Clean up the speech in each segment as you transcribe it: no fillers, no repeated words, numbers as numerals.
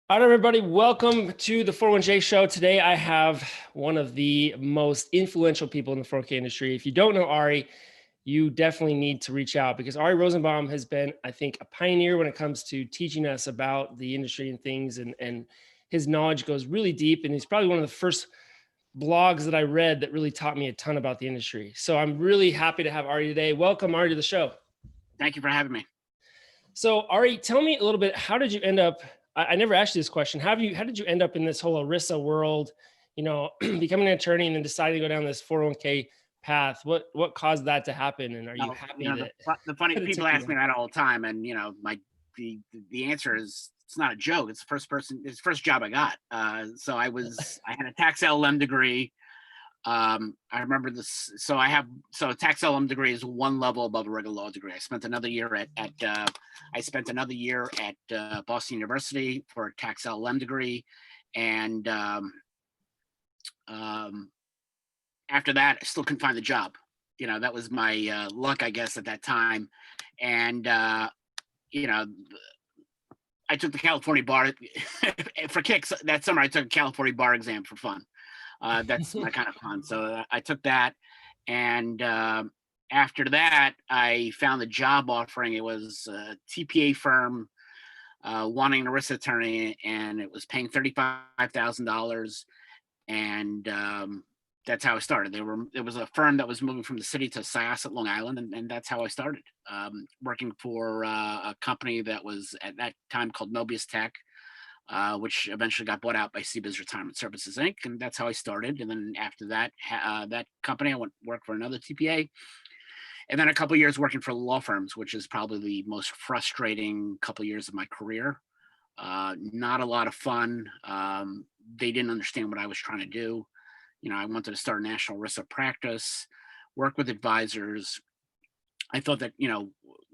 All right, everybody, welcome to the 401j show. Today, I have one of the most influential people in the 401k industry. If you don't know Ary, you definitely need to reach out because Ary Rosenbaum has been, I think, a pioneer when it comes to teaching us about the industry and things. And his knowledge goes really deep. And he's probably one of the first blogs that I read that really taught me a ton about the industry. So I'm really happy to have Ary today. Welcome, Ary, to the show. Thank you for having me. So Ary, tell me a little bit, how did you end up, I never asked you this question. How did you end up in this whole ERISA world, becoming an attorney and then deciding to go down this 401k path? What caused that to happen? And are you No, happy that, the funny that it people took you ask there? me that all the time, and the answer is it's not a joke. It's it's the first job I got. I had a tax LLM degree. I remember this. So a tax LLM degree is one level above a regular law degree. I spent another year at Boston University for a tax LLM degree, and um, after that, I still couldn't find the job. That was my luck, I guess, at that time. And you know, I took the California bar for kicks that summer. I took a California bar exam for fun. That's my kind of fun. So I took that, and after that, I found the job offering. It was a TPA firm wanting an ERISA attorney, and it was paying $35,000. And that's how I started. It was a firm that was moving from the city to Syosset, Long Island, and that's how I started. Working for a company that was at that time called Mobius Tech, which eventually got bought out by CBiz Retirement Services Inc. And that's how I started. And then after that, that company, I went work for another TPA, and then a couple of years working for law firms, which is probably the most frustrating couple of years of my career. Not a lot of fun. They didn't understand what I was trying to do. I wanted to start a national ERISA practice, work with advisors. I thought that,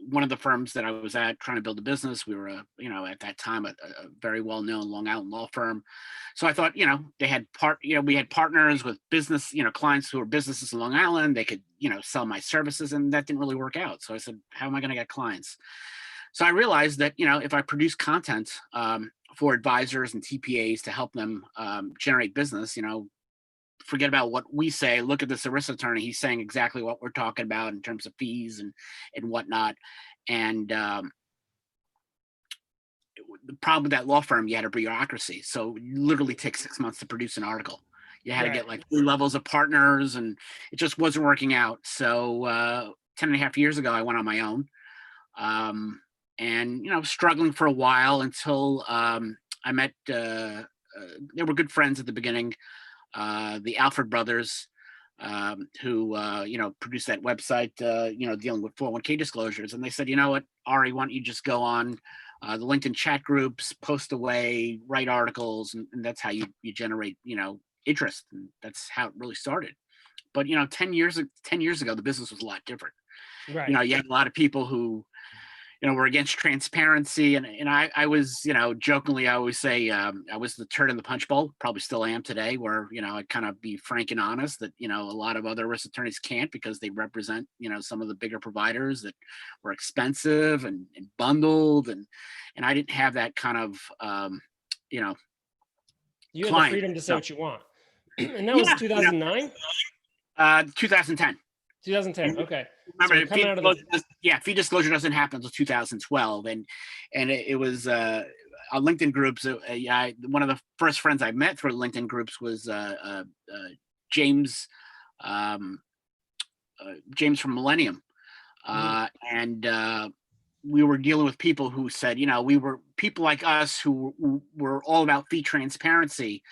one of the firms that I was at trying to build a business, we were, at that time, a very well-known Long Island law firm. So I thought, we had partners with business, clients who were businesses in Long Island. They could, sell my services, and that didn't really work out. So I said, how am I going to get clients? So I realized that, if I produce content for advisors and TPAs to help them generate business, forget about what we say. Look at this ERISA attorney. He's saying exactly what we're talking about in terms of fees and whatnot. And the problem with that law firm, you had a bureaucracy. So it literally takes 6 months to produce an article. You had to get like 3 levels of partners, and it just wasn't working out. So 10 and a half years ago, I went on my own. And struggling for a while until I met. They were good friends at the beginning, the Alfred brothers, who produced that website, dealing with 401k disclosures. And they said, you know what, Ary, why don't you just go on the LinkedIn chat groups, post away, write articles, and that's how you generate interest. And that's how it really started. But 10 years ago, the business was a lot different. Right. You had a lot of people who were against transparency. And I was, jokingly, I always say I was the turd in the punch bowl, probably still am today, where, I'd kind of be frank and honest that, a lot of other risk attorneys can't because they represent, some of the bigger providers that were expensive and bundled. And I didn't have that kind of, You had the client. freedom to say So, what you want. And that was 2009? 2010. 2010. Okay. Remember, So coming out of the fee disclosure doesn't happen until 2012, and it was on LinkedIn groups. One of the first friends I met through LinkedIn groups was James James from Millennium, and we were dealing with people who said, we were people like us who were all about fee transparency.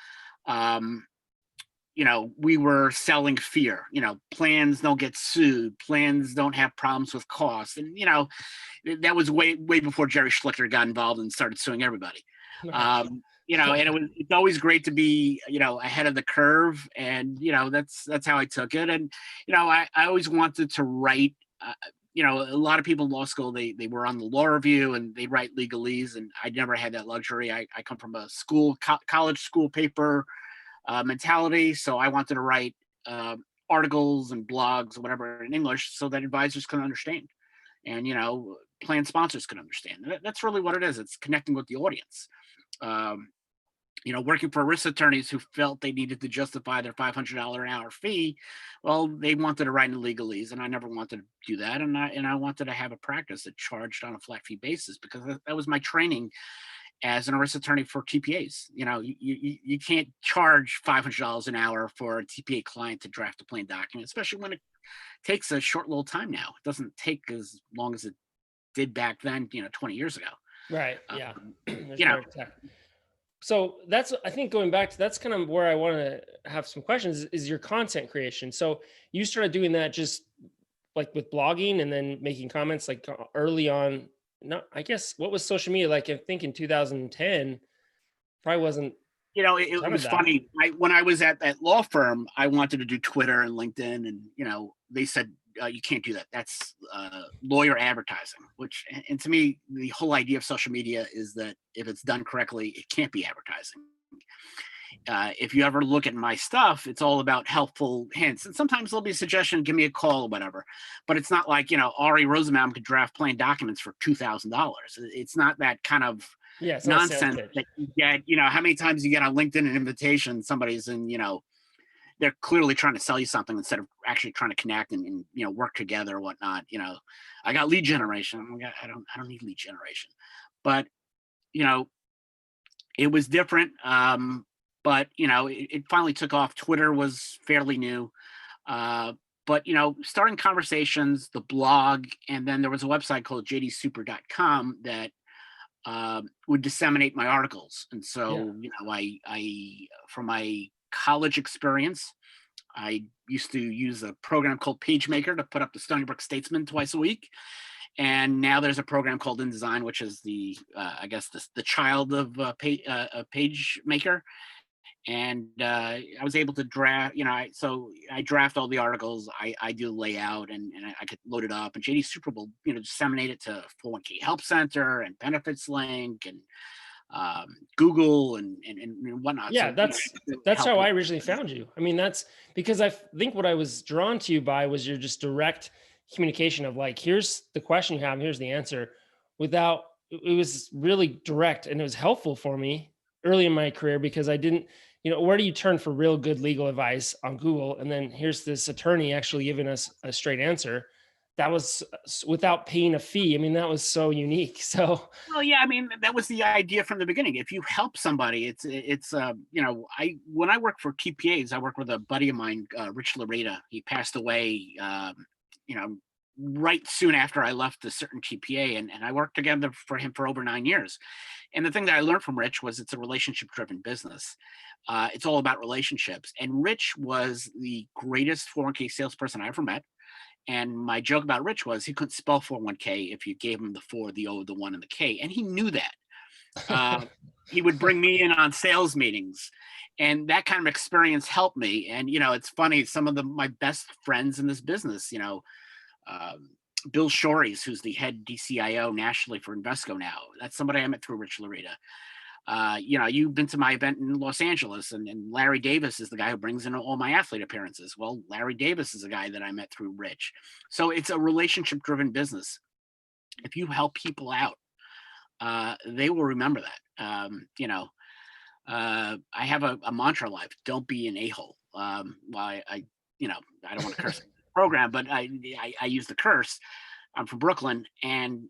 We were selling fear. Plans don't get sued. Plans don't have problems with costs. And, that was way before Jerry Schlichter got involved and started suing everybody. And it's always great to be, ahead of the curve. And, that's how I took it. And, I always wanted to write, a lot of people in law school, they were on the law review and they write legalese. And I never had that luxury. I come from a college school paper mentality. So I wanted to write articles and blogs or whatever in English so that advisors can understand, and plan sponsors can understand. That's really what it is. It's connecting with the audience. Working for risk attorneys who felt they needed to justify their $500 an hour fee. Well, they wanted to write in legalese, and I never wanted to do that. And I wanted to have a practice that charged on a flat fee basis, because that was my training as an arrest attorney for TPAs. You can't charge $500 an hour for a TPA client to draft a plain document, especially when it takes a short little time now. It doesn't take as long as it did back then, 20 years ago. Right. Yeah. Um, There's you know, better tech. So that's, I think, going back to, that's kind of where I want to have some questions is your content creation. So you started doing that just like with blogging and then making comments like early on. No, I guess what was social media like? I think in 2010 probably wasn't it, a ton it of was that. funny. When I was at that law firm, I wanted to do Twitter and LinkedIn, and they said you can't do that. That's lawyer advertising. And to me, the whole idea of social media is that if it's done correctly, it can't be advertising. If you ever look at my stuff, it's all about helpful hints, and sometimes there'll be a suggestion, give me a call or whatever. But it's not like Ary Rosenbaum could draft plain documents for $2,000. It's not that kind of Yeah, it's not a sales nonsense pitch. that you get. How many times you get on LinkedIn an invitation, somebody's in, they're clearly trying to sell you something instead of actually trying to connect and work together or whatnot. I got lead generation. I don't need lead generation, but it was different. But it finally took off. Twitter was fairly new. But starting conversations, the blog, and then there was a website called jdsuper.com that would disseminate my articles. And Yeah. so, I from my college experience, I used to use a program called PageMaker to put up the Stony Brook Statesman twice a week. And now there's a program called InDesign, which is I guess the child of PageMaker. And I was able to draft, so I draft all the articles. I do layout, and I could load it up. And JD Super will, disseminate it to 401k Help Center and Benefits Link and Google and whatnot. Yeah, So that's help how I people. originally found you. I mean, that's because I think what I was drawn to you by was your just direct communication of like, here's the question you have, and here's the answer. Without it was really direct, and it was helpful for me early in my career because I didn't, where do you turn for real good legal advice on Google? And then here's this attorney actually giving us a straight answer. That was without paying a fee. I mean, that was so unique. So Well, yeah, I mean, that was the idea from the beginning. If you help somebody, when I work for TPAs, I work with a buddy of mine, Rich Larita. He passed away, you know, right soon after I left a certain TPA, and I worked together for him for over 9 years. And the thing that I learned from Rich was it's a relationship-driven business. It's all about relationships. And Rich was the greatest 401k salesperson I ever met. And my joke about Rich was he couldn't spell 401k if you gave him the 4, the O, the 1, and the K. And he knew that. Uh, he would bring me in on sales meetings. And that kind of experience helped me. And, it's funny, some of my best friends in this business, Bill Shories, who's the head DCIO nationally for Invesco now. That's somebody I met through Rich Larita. You've been to my event in Los Angeles, and Larry Davis is the guy who brings in all my athlete appearances. Well, Larry Davis is a guy that I met through Rich. So it's a relationship driven business. If you help people out, they will remember that. I have a mantra in life: don't be an a-hole. I don't want to curse the program, but I use the curse. I'm from Brooklyn, and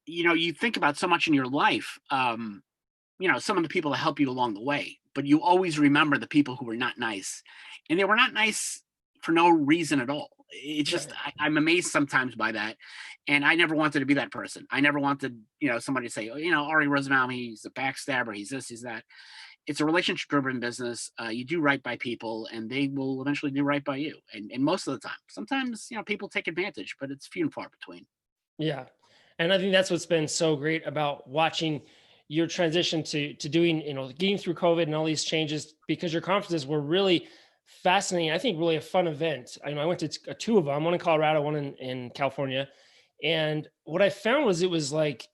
you think about so much in your life, some of the people that help you along the way, but you always remember the people who were not nice, and they were not nice for no reason at all. It's just, right. I'm amazed sometimes by that. And I never wanted to be that person. I never wanted, somebody to say, oh, Ary Rosenbaum, he's a backstabber, he's this, he's that. It's a relationship driven business. You do right by people, and they will eventually do right by you. And most of the time, sometimes, people take advantage, but it's few and far between. Yeah. And I think that's what's been so great about watching your transition to doing, getting through COVID and all these changes, because your conferences were really fascinating. I think really a fun event. I went to two of them, one in Colorado, one in California. And what I found was it was like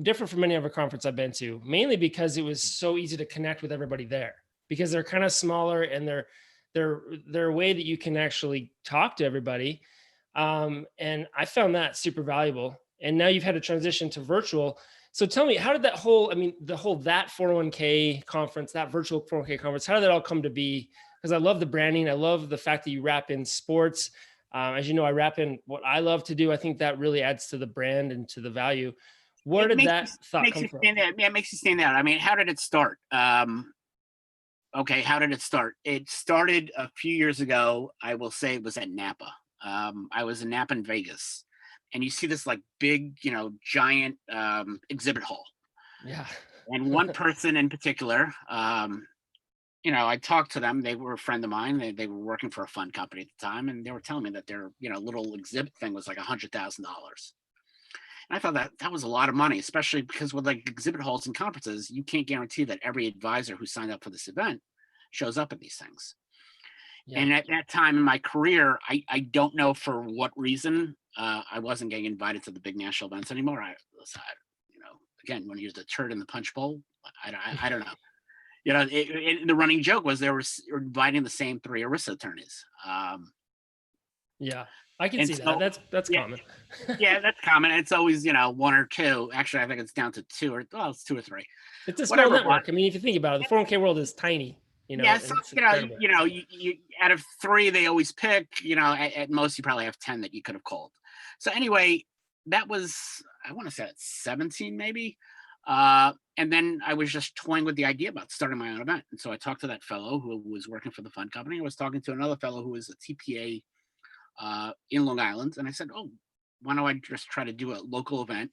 different from any other conference I've been to, mainly because it was so easy to connect with everybody there because they're kind of smaller, and they're a way that you can actually talk to everybody. And I found that super valuable. And now you've had a transition to virtual. So tell me, how did that whole, I mean, the whole that 401k conference, that virtual 401k conference, how did that all come to be? Because I love the branding. I love the fact that you wrap in sports. As you know, I wrap in what I love to do. I think that really adds to the brand and to the value. Where It did that thought makes come you from? stand out. Yeah, it makes you stand out. I mean, how did it start? Okay, how did it start? It started a few years ago. I will say it was at Napa. I was in Napa in Vegas, and you see this like big, giant exhibit hall. Yeah. And one person in particular, I talked to them. They were a friend of mine. They were working for a fund company at the time, and they were telling me that their little exhibit thing was like $100,000. And I thought that was a lot of money, especially because with like exhibit halls and conferences, you can't guarantee that every advisor who signed up for this event shows up at these things. Yeah. And at that time in my career, I don't know for what reason I wasn't getting invited to the big national events anymore. Again, when you're the turd in the punch bowl, I don't know. The running joke was they were inviting the same three ERISA attorneys. Yeah. I can And see that. so, That's yeah, common. yeah, that's common. It's always, one or two. Actually, I think it's down to two it's two or three, It's a small whatever it was. network. I mean, if you think about it, the 401k world is tiny, Yeah, so and it's incredible. you out of three they always pick. At most you probably have 10 that you could have called. So anyway, that was, I want to say it's 17 maybe. And then I was just toying with the idea about starting my own event. And so I talked to that fellow who was working for the fund company. I was talking to another fellow who was a TPA in Long Island, and I said, "Oh, why don't I just try to do a local event?"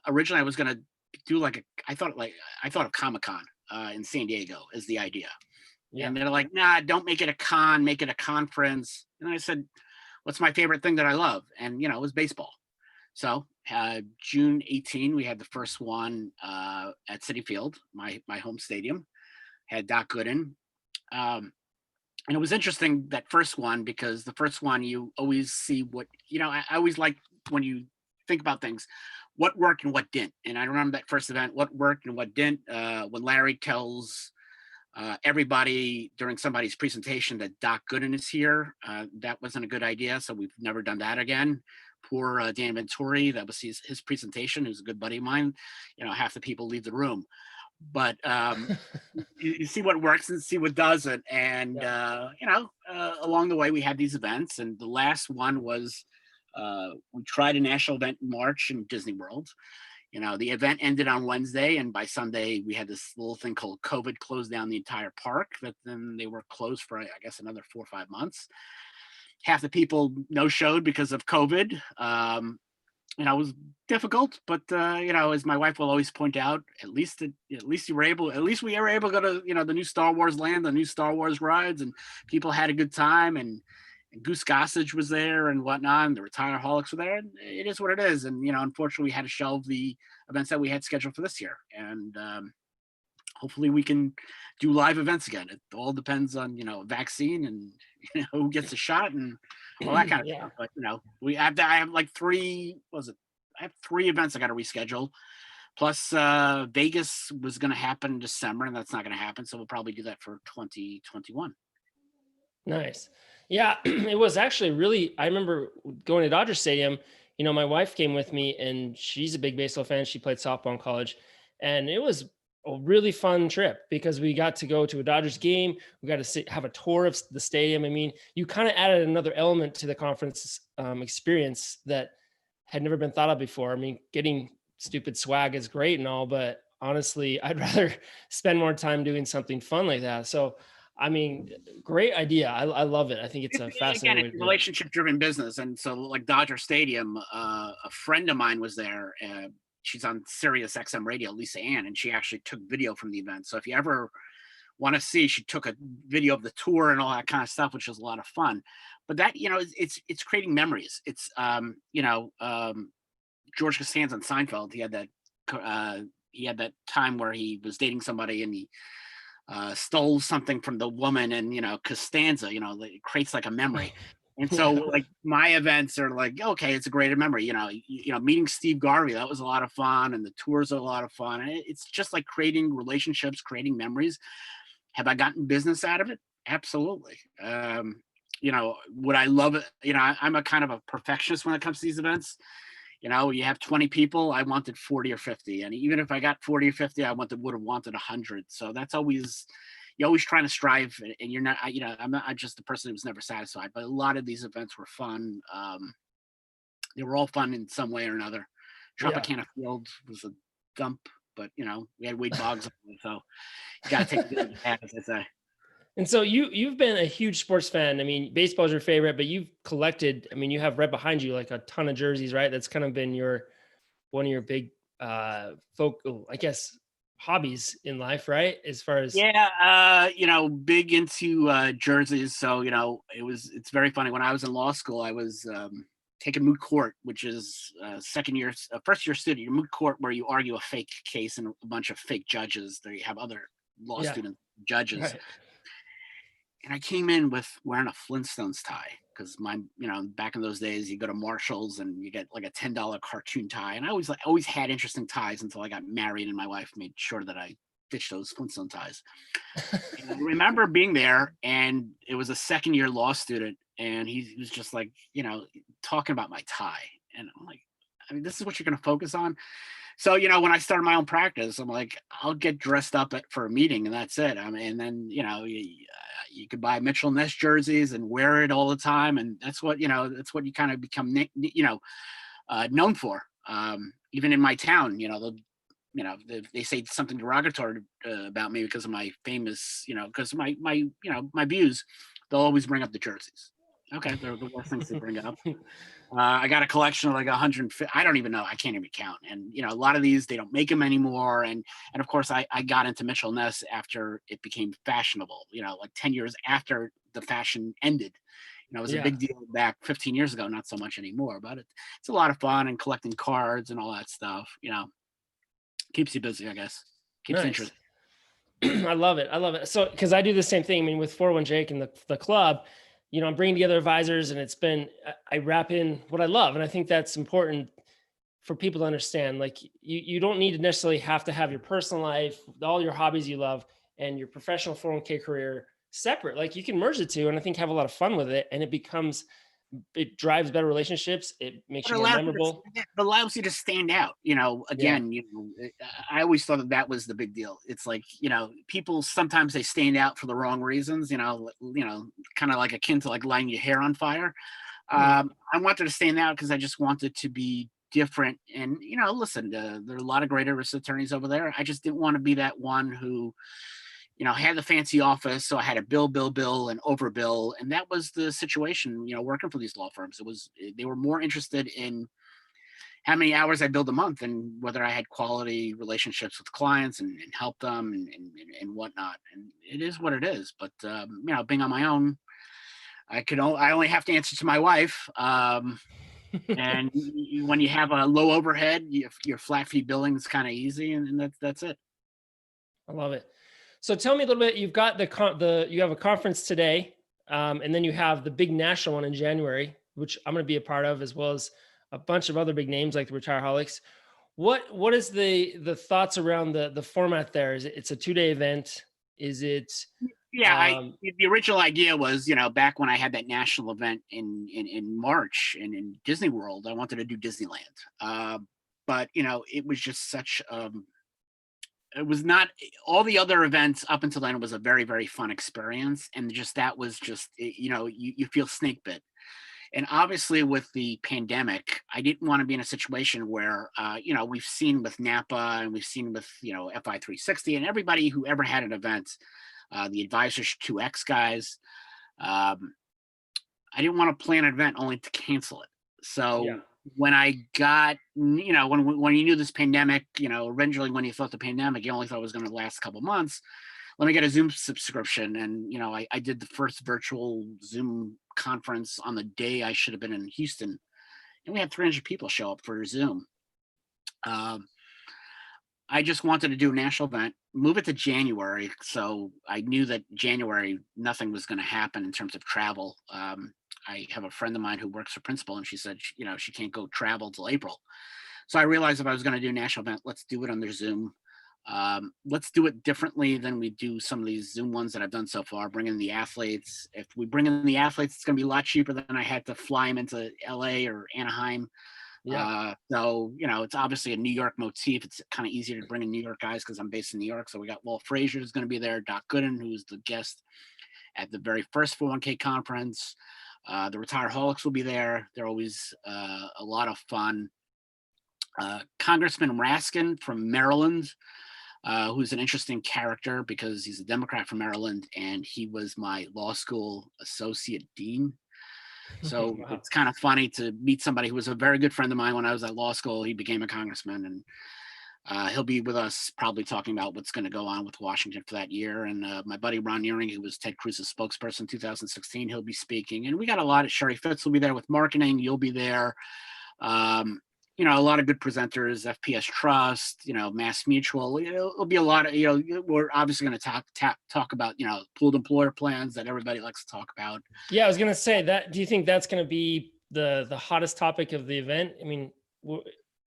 Originally, I was going to do I thought of Comic-Con in San Diego as the idea. Yeah. And they're like, "Nah, don't make it a con, make it a conference." And I said, "What's my favorite thing that I love?" And it was baseball. So June 18, we had the first one at Citi Field, my home stadium. Had Doc Gooden. And it was interesting, that first one, because the first one you always see what, I always like when you think about things, what worked and what didn't. And I remember that first event, what worked and what didn't. When Larry tells everybody during somebody's presentation that Doc Gooden is here, that wasn't a good idea. So we've never done that again. Poor Dan Venturi, that was his presentation, who's a good buddy of mine. Half the people leave the room. But you see what works and see what doesn't. And along the way we had these events, and the last one was we tried a national event in March in Disney World. The event ended on Wednesday, and by Sunday we had this little thing called COVID closed down the entire park. That then they were closed for, I guess, another 4 or 5 months. Half the people no showed because of COVID. It was difficult, but as my wife will always point out, at least we were able to go to the new Star Wars land, the new Star Wars rides, and people had a good time, and Goose Gossage was there and whatnot, and the Retireaholics were there. And it is what it is, and unfortunately, we had to shelve the events that we had scheduled for this year, and hopefully, we can do live events again. It all depends on vaccine and who gets a shot and all that kind of Yeah. stuff. But I have like three. What was it? I have 3 events I got to reschedule. Plus, Vegas was going to happen in December, and that's not going to happen. So we'll probably do that for 2021. Nice. Yeah, it was actually really, I remember going to Dodger Stadium. My wife came with me, and she's a big baseball fan. She played softball in college, and it was a really fun trip because we got to go to a Dodgers game. We got to have a tour of the stadium. I mean, you kind of added another element to the conference experience that had never been thought of before. I mean, getting stupid swag is great and all, but honestly, I'd rather spend more time doing something fun like that. So, I mean, great idea. I love it. I think it's a Again, fascinating way it's to a do it. relationship-driven business, and so like Dodger Stadium, a friend of mine was there. She's on Sirius XM Radio, Lisa Ann, and she actually took video from the event. So if you ever want to see, she took a video of the tour and all that kind of stuff, which was a lot of fun. But that it's creating memories. It's George Costanza on Seinfeld. He had that time where he was dating somebody, and he stole something from the woman, and Costanza, it creates like a memory. And so Yeah. like my events are like, okay, it's a great memory. Meeting Steve Garvey, that was a lot of fun, and the tours are a lot of fun. And it's just like creating relationships, creating memories. Have I gotten business out of it? Absolutely. Would I love it? I'm a kind of a perfectionist when it comes to these events. You have 20 people, I wanted 40 or 50. And even if I got 40 or 50, would have wanted 100. So that's always, you're always trying to strive, and you're not, I'm just the person who's never satisfied. But a lot of these events were fun. They were all fun in some way or another. Yeah. Tropicana Field was a dump, but we had Wade Boggs on it, so you got to take the good with the bad, as I say. And so you've been a huge sports fan. I mean, baseball's your favorite, but you've collected, I mean, you have right behind you like a ton of jerseys, right? That's kind of been your one of your big I guess hobbies in life, right? As far as Yeah, big into jerseys. So it's very funny. When I was in law school, I was taking moot court, which is first year student. Your moot court, where you argue a fake case and a bunch of fake judges. There you have other law yeah, student judges. right. And I came in with wearing a Flintstones tie because back in those days, you go to Marshall's and you get like a $10 cartoon tie. And I always had interesting ties until I got married, and my wife made sure that I ditched those Flintstone ties. And I remember being there, and it was a second year law student, and he was just like, talking about my tie. And I'm like, I mean, this is what you're going to focus on. So, when I started my own practice, I'm like, I'll get dressed up for a meeting, and that's it. I mean, and then, you could buy Mitchell Ness jerseys and wear it all the time. And that's what you kind of become, known for. Even in my town, they say something derogatory about me because of my famous, because of my views, they'll always bring up the jerseys. Okay, they're the worst things to bring up. I got a collection of like 150. I don't even know. I can't even count. And a lot of these, they don't make them anymore. And of course, I got into Mitchell Ness after it became fashionable. Like 10 years after the fashion ended. It was a Yeah. big deal back 15 years ago. Not so much anymore. But it's a lot of fun, and collecting cards and all that stuff. Keeps you busy, I guess. Keeps you Nice. interested. I love it. I love it. So, because I do the same thing. I mean, with 401 Jake and the club, I'm bringing together advisors, and it's been, I wrap in what I love. And I think that's important for people to understand. Like, you don't need to necessarily have to have your personal life, all your hobbies you love, and your professional 401 career separate. Like, you can merge the two, and I think have a lot of fun with it. And it drives better relationships. It makes But you more memorable. it allows you to stand out. Yeah. Again, I always thought that was the big deal. It's like, people sometimes they stand out for the wrong reasons. Kind of like akin to like lighting your hair on fire. Mhm. I wanted to stand out because I just wanted to be different. And listen, there are a lot of great attorneys over there. I just didn't want to be that one who had the fancy office, so I had to bill, and overbill, and that was the situation. Working for these law firms, they were more interested in how many hours I billed a month and whether I had quality relationships with clients and help them and whatnot. And it is what it is. But being on my own, I only have to answer to my wife. And when you have a low overhead, your flat fee billing is kind of easy, and that's it. I love it. So tell me a little bit. You've got you have a conference today, and then you have the big national one in January, which I'm going to be a part of, as well as a bunch of other big names like the Retireholics. What is the thoughts around the format there? Is it's a 2-day event? Is it Yeah, um, the original idea was, back when I had that national event in March and in Disney World, I wanted to do Disneyland. But it was just such it was not all the other events up until then. It was a very, very fun experience, and just that was just you feel snake bit. And obviously, with the pandemic, I didn't want to be in a situation where, we've seen with Napa and we've seen with, FI 360 and everybody who ever had an event, the Advisors 2X guys. Um, I didn't want to plan an event only to cancel it. yeah, So when I got, when you knew this pandemic, originally when you thought the pandemic, you only thought it was going to last a couple months. Let me get a Zoom subscription. And, I did the first virtual Zoom conference on the day I should have been in Houston. And we had 300 people show up for Zoom. Um, I just wanted to do a national event, move it to January. So I knew that January, nothing was going to happen in terms of travel. I have a friend of mine who works for Principal, and she said, she can't go travel till April. So I realized if I was going to do a national event, let's do it under Zoom. Let's do it differently than we do some of these Zoom ones that I've done so far. Bring in the athletes. If we bring in the athletes, it's going to be a lot cheaper than I had to fly them into LA or Anaheim. Yeah. So, it's obviously a New York motif. It's kind of easier to bring in New York guys because I'm based in New York. So we got Walt Frazier is going to be there, Doc Gooden, who's the guest at the very first 401k conference. The Retireaholics will be there. They're always a lot of fun. Congressman Raskin from Maryland, who's an interesting character because he's a Democrat from Maryland and he was my law school associate dean. So Wow. it's kind of funny to meet somebody who was a very good friend of mine when I was at law school. He became a congressman, and he'll be with us probably talking about what's going to go on with Washington for that year. And my buddy Ron Nearing, who was Ted Cruz's spokesperson in 2016, he'll be speaking. And we got a lot of Sherry Fitz will be there with marketing. You'll be there. A lot of good presenters, FPS Trust, Mass Mutual. It'll be a lot of, we're obviously going to talk about, pooled employer plans that everybody likes to talk about. Yeah, I was going to say that. Do you think that's going to be the hottest topic of the event? I mean,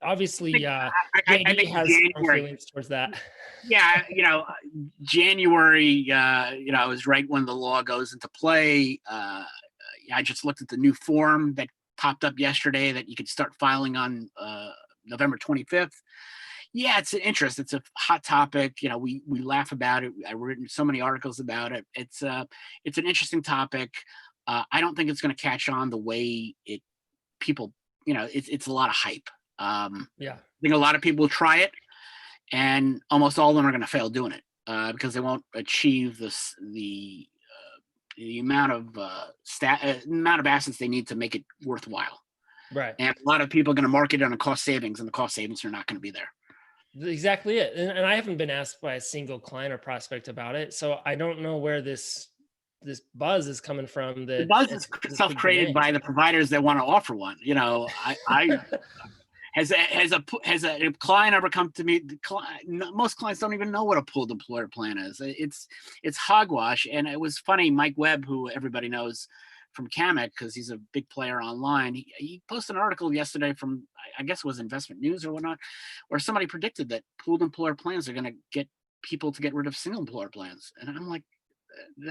obviously, I JD think has strong January. feelings towards that. Yeah, January, is right when the law goes into play. I just looked at the new form that popped up yesterday that you could start filing on November 25th. Yeah, it's an interest. It's a hot topic. We laugh about it. I've written so many articles about it. It's an interesting topic. I don't think it's going to catch on the way people. It's a lot of hype. Yeah. I think a lot of people will try it, and almost all of them are going to fail doing it because they won't achieve the amount of amount of assets they need to make it worthwhile. Right. And a lot of people are going to market it on a cost savings, and the cost savings are not going to be there. Exactly it. And I haven't been asked by a single client or prospect about it, so I don't know where this buzz is coming from. The buzz is self-created by the providers that want to offer one. Has a client ever come to me? Most clients don't even know what a pooled employer plan is. It's hogwash. And it was funny. Mike Webb, who everybody knows from Kamek because he's a big player online, he posted an article yesterday from, I guess it was Investment News or whatnot, where somebody predicted that pooled employer plans are going to get people to get rid of single employer plans. And I'm like,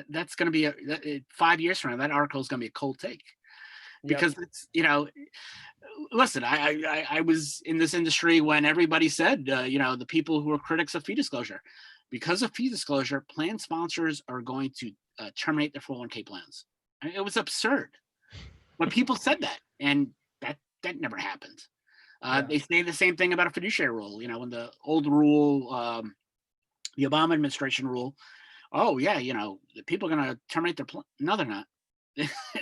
that's going to be 5 years from now. That article is going to be a cold take. Because it's, listen, I was in this industry when everybody said, the people who are critics of fee disclosure, because of fee disclosure, plan sponsors are going to terminate their 401k plans. I mean, it was absurd when people said that, and that never happened. They say the same thing about a fiduciary rule. When the old rule, the Obama administration rule, the people are going to terminate their plan. No, they're not.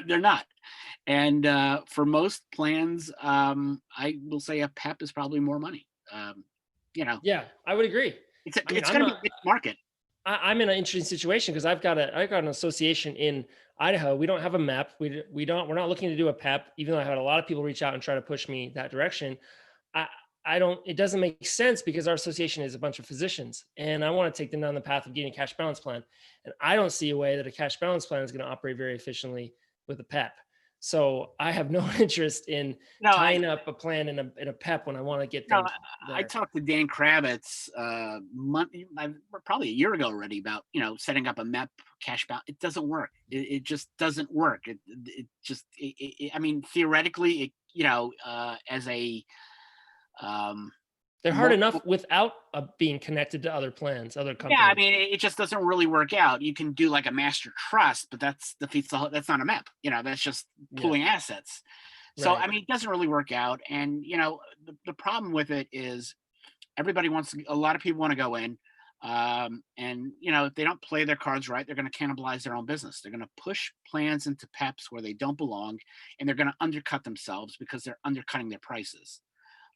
They're not. And for most plans, I will say a PEP is probably more money. Yeah, I would agree. It's going to be a big market. I'm in an interesting situation because I've got an association in Idaho. We don't have a MEP. We're not looking to do a PEP, even though I had a lot of people reach out and try to push me that direction. It doesn't make sense because our association is a bunch of physicians and I want to take them down the path of getting a cash balance plan. And I don't see a way that a cash balance plan is going to operate very efficiently with a PEP. So I have no interest in tying up a plan in a PEP when I want to get them. I talked to Dan Kravitz probably a year ago already about, setting up a MEP cash balance. It doesn't work. It just doesn't work. I mean, theoretically, as a, they're hard enough without being connected to other plans, other companies. Yeah, I mean, it just doesn't really work out. You can do like a master trust, but that's not a MEP. That's just pooling assets. So, right. I mean, it doesn't really work out. And, the problem with it is a lot of people want to go in. And, if they don't play their cards right, they're going to cannibalize their own business. They're going to push plans into PEPs where they don't belong, and they're going to undercut themselves because they're undercutting their prices.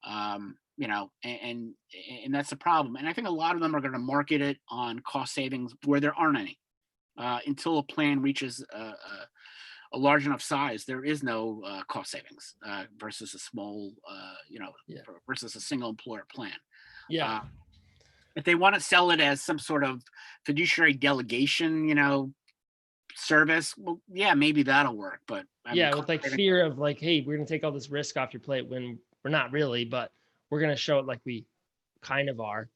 And that's the problem. And I think a lot of them are going to market it on cost savings where there aren't any. Until a plan reaches a large enough size, there is no cost savings versus a small, versus a single employer plan. Yeah. If they want to sell it as some sort of fiduciary delegation, service, well, yeah, maybe that'll work. But with like fear of like, hey, we're going to take all this risk off your plate when we're not really, but we're going to show it like we kind of are.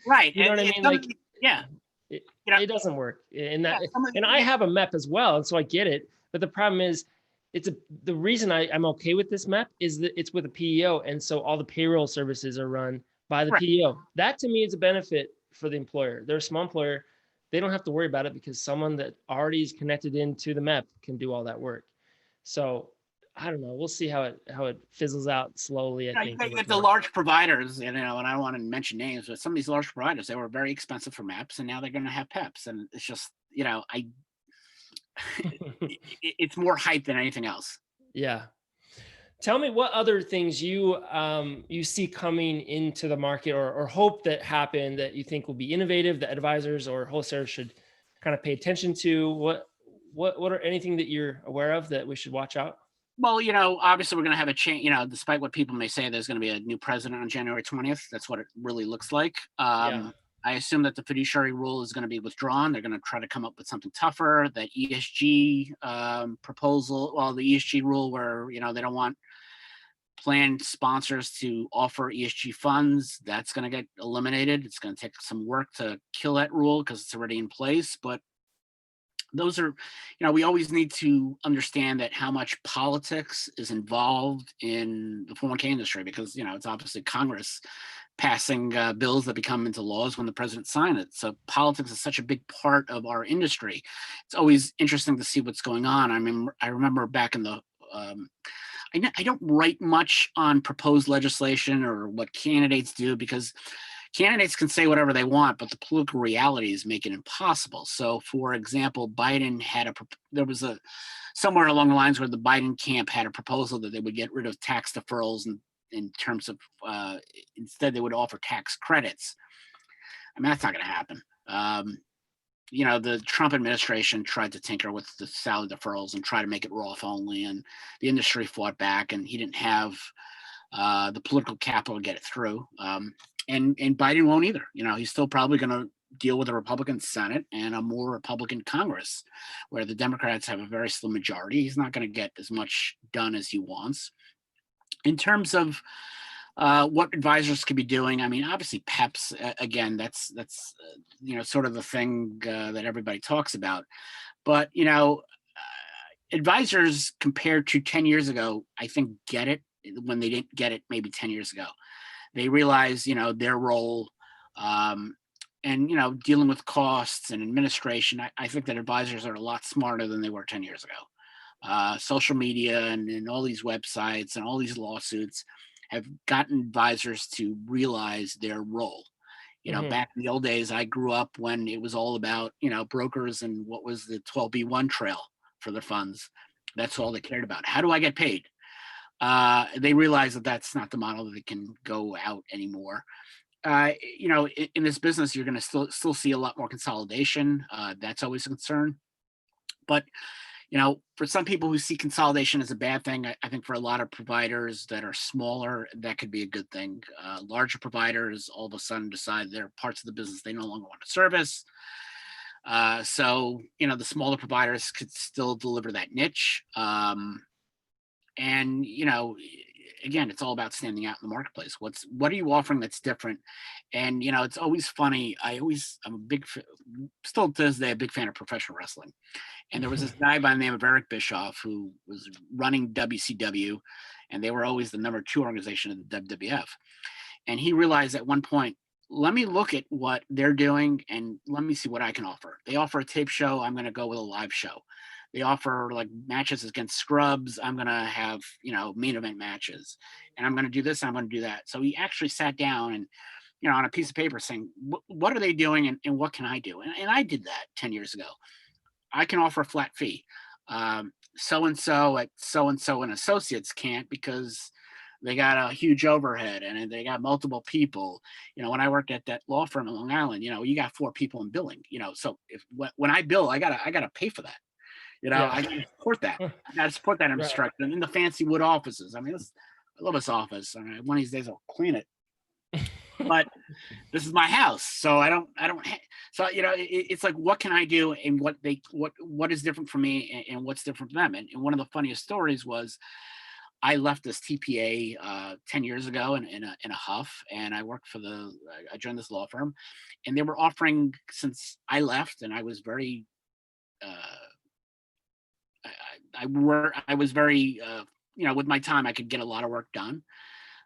Right. You know what I mean? Like, yeah, it doesn't work. And I have a MEP as well. And so I get it. But the problem is the reason I'm okay with this map is that it's with a PEO, and so all the payroll services are run by the Right. PEO. That to me is a benefit for the employer. They're a small employer. They don't have to worry about it because someone that already is connected into the map can do all that work. So I don't know. We'll see how it fizzles out slowly, I You think, got, over you got the time. large providers, and I don't want to mention names, but some of these large providers, they were very expensive for maps, and now they're going to have PEPs, and it's just, it's more hype than anything else. Yeah. Tell me what other things you see coming into the market or hope that happen that you think will be innovative that advisors or wholesalers should kind of pay attention to. What are anything that you're aware of that we should watch out? Well, obviously we're going to have a change. Despite what people may say, there's going to be a new president on January 20th. That's what it really looks like. Yeah. I assume that the fiduciary rule is going to be withdrawn. They're going to try to come up with something tougher. That ESG proposal, well, the ESG rule where they don't want plan sponsors to offer ESG funds, that's going to get eliminated. It's going to take some work to kill that rule because it's already in place. But those are, we always need to understand that how much politics is involved in the 401k industry because, it's obviously Congress passing bills that become into laws when the president signed it. So politics is such a big part of our industry. It's always interesting to see what's going on. I mean, I remember back in the, I don't write much on proposed legislation or what candidates do because candidates can say whatever they want, but the political realities make it impossible. So, for example, Biden had there was somewhere along the lines where the Biden camp had a proposal that they would get rid of tax deferrals in terms of instead they would offer tax credits. I mean, that's not going to happen. The Trump administration tried to tinker with the salary deferrals and try to make it Roth only, and the industry fought back, and he didn't have the political capital to get it through. And Biden won't either. He's still probably going to deal with a Republican Senate and a more Republican Congress, where the Democrats have a very slim majority. He's not going to get as much done as he wants. In terms of what advisors could be doing, I mean, obviously PEPs, again, that's sort of the thing that everybody talks about. But, advisors compared to 10 years ago, I think get it when they didn't get it maybe 10 years ago. They realize, their role and, dealing with costs and administration. I think that advisors are a lot smarter than they were 10 years ago. Social media and all these websites and all these lawsuits have gotten advisors to realize their role. Back in the old days, I grew up when it was all about, brokers and what was the 12B1 trail for the funds. That's all they cared about. How do I get paid? They realize that that's not the model that they can go out anymore. In this business, you're going to still see a lot more consolidation. That's always a concern. But for some people who see consolidation as a bad thing, I think for a lot of providers that are smaller, that could be a good thing. Larger providers all of a sudden decide there are parts of the business they no longer want to service. So, the smaller providers could still deliver that niche. And, again, it's all about standing out in the marketplace. What are you offering that's different? And, it's always funny. I'm still to this day, a big fan of professional wrestling. And there was this guy by the name of Eric Bischoff who was running WCW, and they were always the number 2 organization in the WWF. And he realized at one point, let me look at what they're doing and let me see what I can offer. They offer a tape show. I'm going to go with a live show. They offer like matches against scrubs. I'm going to have, main event matches, and I'm going to do this. And I'm going to do that. So he actually sat down and, on a piece of paper saying, what are they doing and what can I do? And I did that 10 years ago. I can offer a flat fee. So-and-so at so-and-so and associates can't because they got a huge overhead and they got multiple people. When I worked at that law firm in Long Island, you got 4 people in billing, so when I bill, I gotta pay for that. Yeah. I gotta support that. I gotta support that infrastructure. And in the fancy wood offices. I mean, I love this office. I mean, one of these days I'll clean it. But this is my house, so I don't. So it's like, what can I do, and what is different for me, and what's different for them. And one of the funniest stories was I left this TPA 10 years ago in a huff, and I joined this law firm, and they were offering, since I left, and I was very. I was very, with my time, I could get a lot of work done.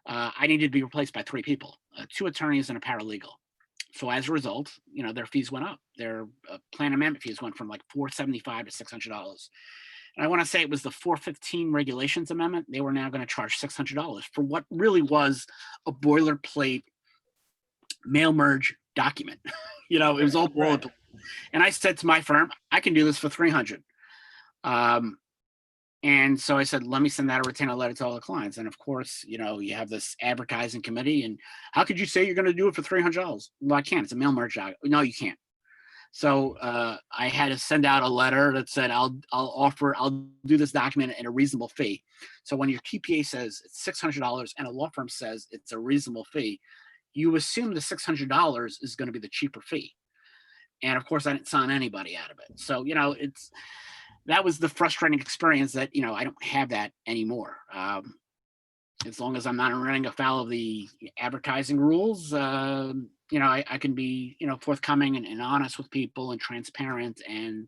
I needed to be replaced by 3 people, 2 attorneys and a paralegal. So as a result, their fees went up. Their plan amendment fees went from like $475 to $600. And I want to say it was the 415 regulations amendment. They were now going to charge $600 for what really was a boilerplate mail merge document. It was all boilerplate. And I said to my firm, I can do this for 300. And so I said, let me send out a retainer letter to all the clients. And of course, you have this advertising committee. And how could you say you're going to do it for $300? Well, I can't. It's a mail merge document. No, you can't. So I had to send out a letter that said, I'll do this document at a reasonable fee. So when your TPA says it's $600 and a law firm says it's a reasonable fee, you assume the $600 is going to be the cheaper fee. And of course, I didn't sign anybody out of it. So, that was the frustrating experience that, I don't have that anymore. As long as I'm not running afoul of the advertising rules, I can be, forthcoming and honest with people and transparent. And,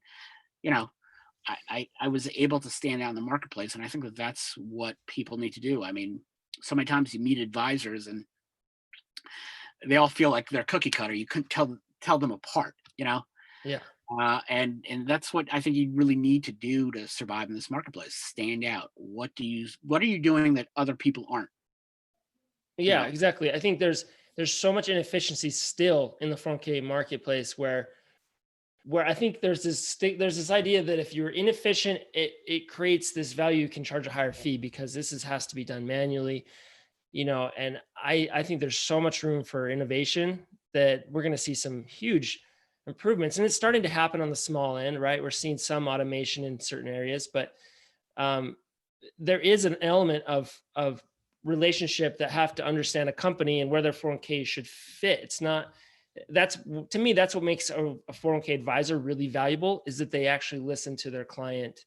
I was able to stand out in the marketplace. And I think that that's what people need to do. I mean, so many times you meet advisors and they all feel like they're cookie cutter. You couldn't tell them apart, Yeah. And that's what I think you really need to do to survive in this marketplace. Stand out. What are you doing that other people aren't? Yeah, exactly. I think there's so much inefficiency still in the 401k marketplace where I think there's this idea that if you're inefficient, it creates this value, you can charge a higher fee because has to be done manually, and I think there's so much room for innovation that we're going to see some huge improvements, and it's starting to happen on the small end, right? We're seeing some automation in certain areas, but there is an element of relationship that have to understand a company and where their 401k should fit. It's not to me, that's what makes a 401k advisor really valuable, is that they actually listen to their client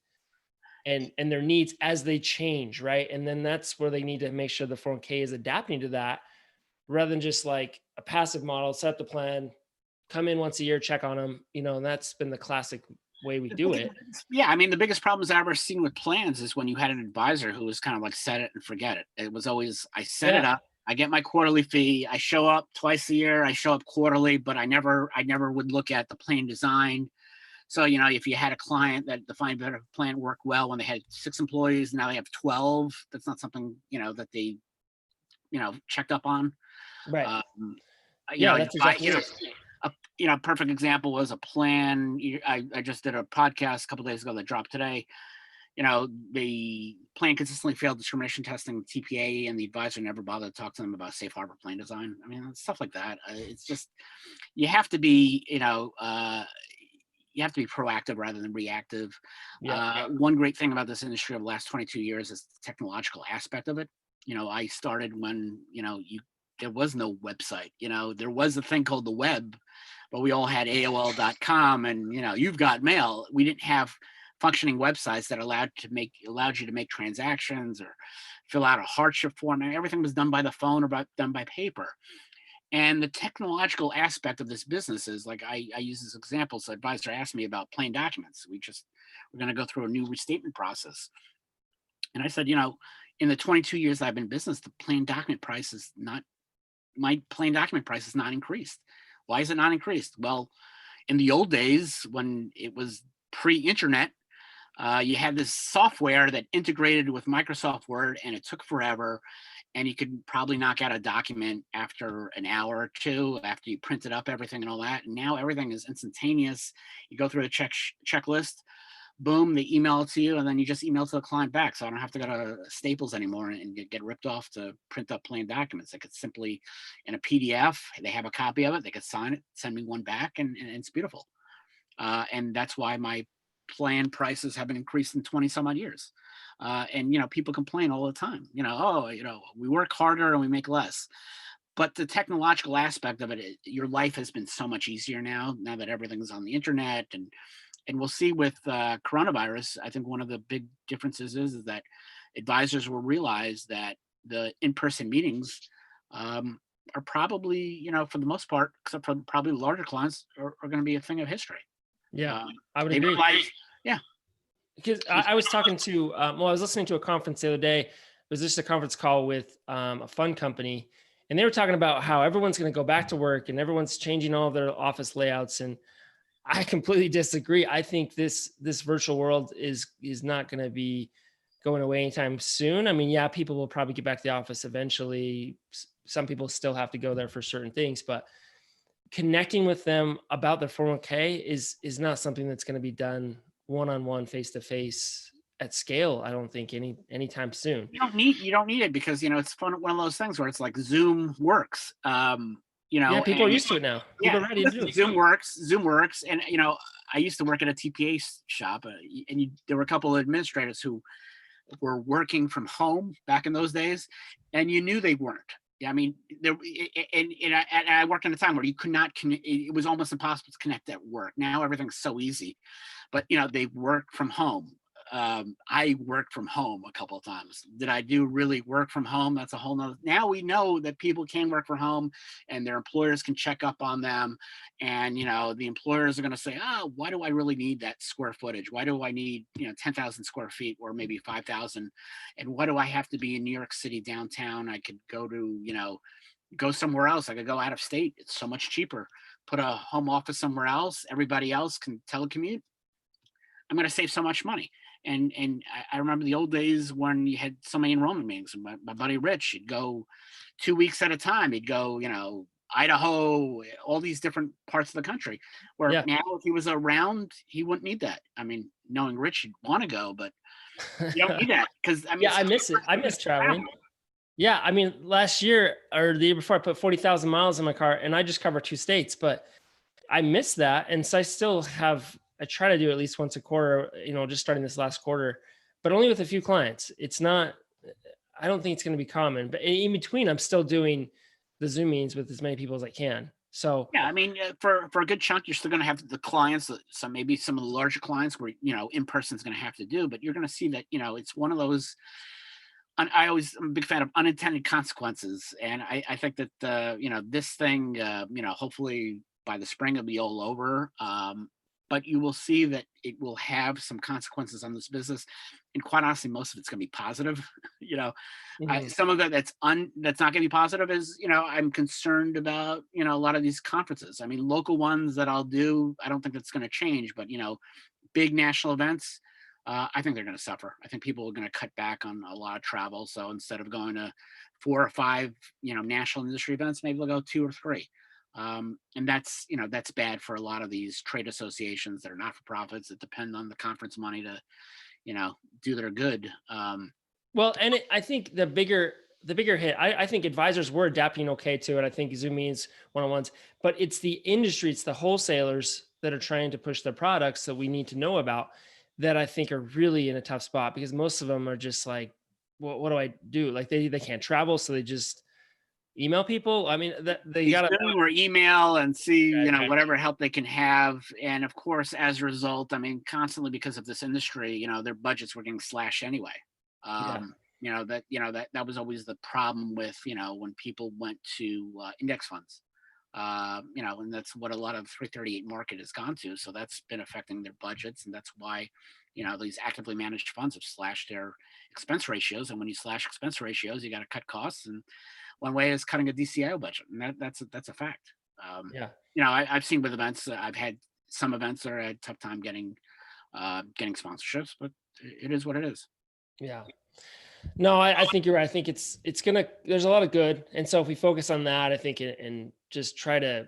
and their needs as they change, right? And then that's where they need to make sure the 401k is adapting to that, rather than just like a passive model, set the plan, come in once a year, check on them, and that's been the classic way we do it. Yeah, I mean, the biggest problems I've ever seen with plans is when you had an advisor who was kind of like set it and forget it. It was always, I set it up, I get my quarterly fee, I show up twice a year, I show up quarterly, but I never would look at the plan design. So, if you had a client that defined benefit plan worked well when they had 6 employees, now they have 12, that's not something, that they, checked up on. Right. That's exactly it. A perfect example was a plan. I just did a podcast a couple of days ago that dropped today. The plan consistently failed discrimination testing, TPA, and the advisor never bothered to talk to them about safe harbor plan design. I mean, stuff like that. It's just, you have to be, proactive rather than reactive. One great thing about this industry over the last 22 years is the technological aspect of it. I started when, there was no website, there was a thing called the web, but we all had AOL.com and, you've got mail. We didn't have functioning websites that allowed you to make transactions or fill out a hardship form. And everything was done by the phone or done by paper. And the technological aspect of this business is, like, I use this example. So advisor asked me about plain documents. We're going to go through a new restatement process. And I said, in the 22 years I've been in business, my plain document price has not increased. Why is it not increased? Well, in the old days when it was pre-internet, you had this software that integrated with Microsoft Word, and it took forever. And you could probably knock out a document after an hour or two after you printed up everything and all that. And now everything is instantaneous. You go through the checklist, boom, they email it to you, and then you just email it to the client back. So I don't have to go to Staples anymore and get ripped off to print up plain documents. They could simply, in a PDF, they have a copy of it, they could sign it, send me one back, and it's beautiful. And that's why my plan prices have been increased in 20 some odd years. And people complain all the time, we work harder and we make less. But the technological aspect of it, your life has been so much easier now that everything's on the internet. And we'll see with coronavirus, I think one of the big differences is that advisors will realize that the in-person meetings are probably, for the most part, except for probably larger clients, are going to be a thing of history. I would agree. Yeah. because I was talking to, well, I was listening to a conference the other day. It was just a conference call with a fund company, and they were talking about how everyone's going to go back to work and everyone's changing all of their office layouts. And I completely disagree. I think this virtual world is not going to be going away anytime soon. I mean, yeah, people will probably get back to the office eventually. Some people still have to go there for certain things, but connecting with them about their 401k is not something that's going to be done one-on-one, face-to-face at scale. I don't think anytime soon. You don't need it because it's one of those things where it's like Zoom works. Yeah, people are And used to it now. People yeah, are ready to do it. Zoom works, and I used to work at a TPA shop, and there were a couple of administrators who were working from home back in those days, and you knew they weren't. Yeah, I mean, and I worked in a time where you could not connect. It was almost impossible to connect at work. Now everything's so easy, but they work from home. I worked from home a couple of times. Did I do really work from home? That's a whole nother. Now we know that people can work from home, and their employers can check up on them, and the employers are going to say, oh, why do I really need that square footage? Why do I need 10,000 square feet or maybe 5,000? And why do I have to be in New York City downtown? I could go to go somewhere else. I could go out of state. It's so much cheaper. Put a home office somewhere else. Everybody else can telecommute. I'm going to save so much money. And I remember the old days when you had so many enrollment meetings. And my buddy Rich, he'd go 2 weeks at a time. He'd go, Idaho, all these different parts of the country. Where Yeah. now, if he was around, he wouldn't need that. I mean, knowing Rich, he'd want to go, but you don't need that because Yeah, I miss it. I miss traveling. Yeah, I mean, last year or the year before, I put 40,000 miles in my car, and I just cover 2 states, but I miss that. And so I still I try to do at least once a quarter, just starting this last quarter, but only with a few clients. It's not, I don't think it's going to be common, but in between, I'm still doing the Zoom meetings with as many people as I can. So yeah, I mean, for a good chunk, you're still going to have the clients, maybe some of the larger clients where in person is going to have to do, but you're going to see that it's one of those. I'm a big fan of unintended consequences, and I think that this thing, hopefully by the spring it'll be all over. But you will see that it will have some consequences on this business, and quite honestly, most of it's going to be positive. mhm. Some of it that's not going to be positive is I'm concerned about a lot of these conferences. I mean, local ones that I'll do, I don't think that's going to change, but big national events, I think they're going to suffer. I think people are going to cut back on a lot of travel. So instead of going to 4 or 5, national industry events, maybe they'll go 2 or 3. And that's bad for a lot of these trade associations that are not for profits that depend on the conference money to, do their good. Well, and I think the bigger hit, I think advisors were adapting okay to it. I think Zoom means one-on-ones, but it's the industry, it's the wholesalers that are trying to push their products that we need to know about, that I think are really in a tough spot, because most of them are just like, what do I do? Like they can't travel, so they just email people. I mean, that they gotta. Zoom or email and see, Yeah, whatever help they can have. And of course, as a result, I mean, constantly because of this industry, their budgets were getting slashed anyway. yeah, That was always the problem with, when people went to index funds. And that's what a lot of 338 market has gone to. So that's been affecting their budgets. And that's why, these actively managed funds have slashed their expense ratios. And when you slash expense ratios, you got to cut costs. And one way is cutting a DCIO budget. And that's a fact. yeah, I've seen with events, I've had some events that I had a tough time getting sponsorships, but it is what it is. yeah. No, I think you're right. I think it's gonna. There's a lot of good, and so if we focus on that, I think, and just try to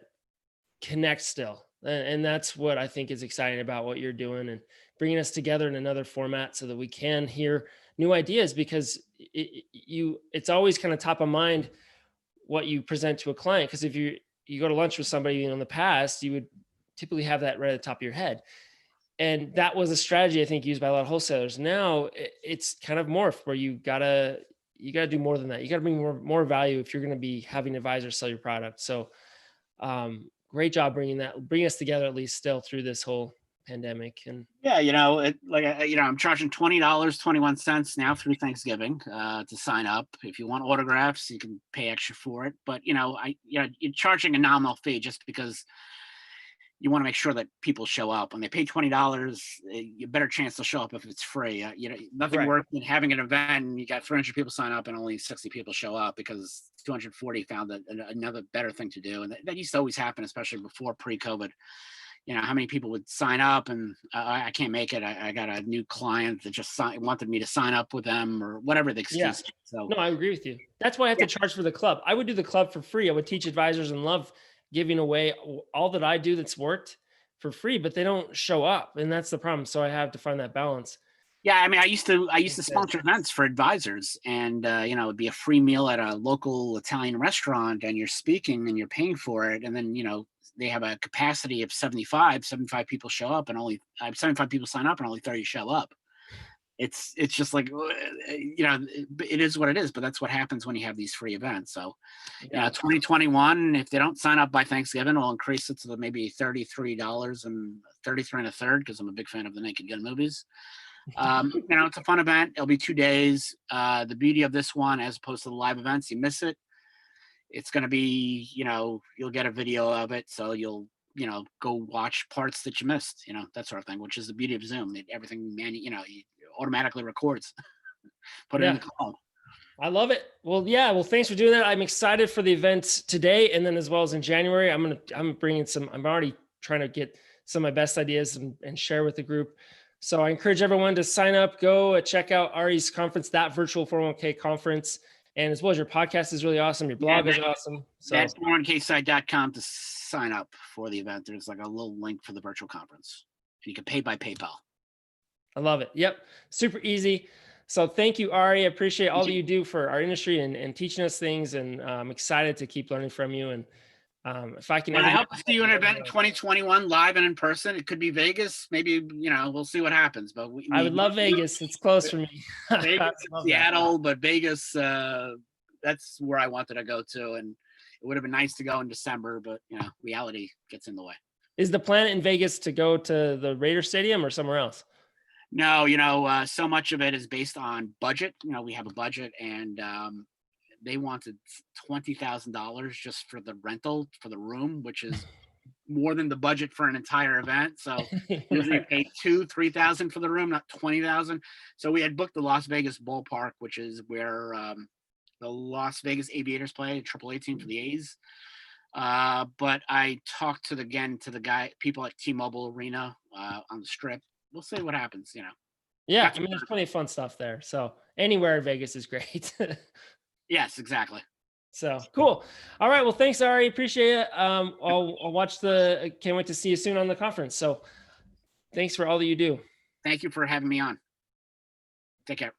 connect still, and that's what I think is exciting about what you're doing, and bringing us together in another format so that we can hear new ideas, because it's always kind of top of mind what you present to a client, because if you go to lunch with somebody, in the past, you would typically have that right at the top of your head, and that was a strategy I think used by a lot of wholesalers. Now it's kind of morphed where you gotta do more than that. You gotta bring more value if you're going to be having advisors sell your product. So great job bringing us together, at least still through this whole pandemic. And Yeah, I'm charging $20.21 now through Thanksgiving to sign up. If you want autographs, you can pay extra for it. But you're charging a nominal fee just because you want to make sure that people show up. When they pay $20, you better chance they'll show up if it's free. Nothing Right. worse than having an event and you got 300 people sign up and only 60 people show up because 240 found another better thing to do. And that used to always happen, especially before pre-COVID. How many people would sign up and I can't make it. I got a new client that just wanted me to sign up with them or whatever the Yeah. excuse. So No, I agree with you. That's why I have to charge for the club. I would do the club for free. I would teach advisors and love giving away all that I do that's worked for free, but they don't show up. And that's the problem. So I have to find that balance. yeah, I mean, I used to Makes sense. sponsor events for advisors, and it'd be a free meal at a local Italian restaurant, and you're speaking and you're paying for it, and then they have a capacity of 75 people show up, and only 75 people sign up, and only 30 show up. It's just like it is what it is, but that's what happens when you have these free events. So Yeah. 2021, if they don't sign up by Thanksgiving, we'll increase it to maybe $33 and 33 and a third because I'm a big fan of the Naked Gun movies. It's a fun event. It'll be 2 days. The beauty of this one, as opposed to the live events, you miss it, it's going to be, you'll get a video of it. So you'll, go watch parts that you missed, that sort of thing, which is the beauty of Zoom. Everything, it automatically records, put it in the cloud. I love it. Well, yeah. Well, thanks for doing that. I'm excited for the event today. And then as well as in January, I'm bringing I'm already trying to get some of my best ideas and share with the group. So I encourage everyone to sign up, go check out Ary's conference, that virtual 401k conference. And as well as your podcast is really awesome. Your blog is awesome. So that's 401ksite.com to sign up for the event. There's like a little link for the virtual conference. You can pay by PayPal. I love it. Yep. Super easy. So thank you, Ary. I appreciate all that you do for our industry and teaching us things. And I'm excited to keep learning from you. And if I can I hope to see you in an event in 2021, live and in person. It could be Vegas. Maybe, we'll see what happens. But I would love Vegas. It's close for me. Vegas, Seattle, but Vegas, that's where I wanted to go to. And it would have been nice to go in December, but, reality gets in the way. Is the plan in Vegas to go to the Raider Stadium or somewhere else? No, so much of it is based on budget. We have a budget, and they wanted $20,000 just for the rental for the room, which is more than the budget for an entire event. So usually pay $2,000-$3,000 for the room, not $20,000. So we had booked the Las Vegas ballpark, which is where the Las Vegas Aviators play, AAA team for the A's. But I talked to the people at T-Mobile Arena on the Strip. We'll see what happens, Yeah, I mean, there's plenty of fun stuff there. So anywhere in Vegas is great. Yes, exactly. So cool. All right. Well, thanks, Ary. Appreciate it. I'll watch can't wait to see you soon on the conference. So thanks for all that you do. Thank you for having me on. Take care.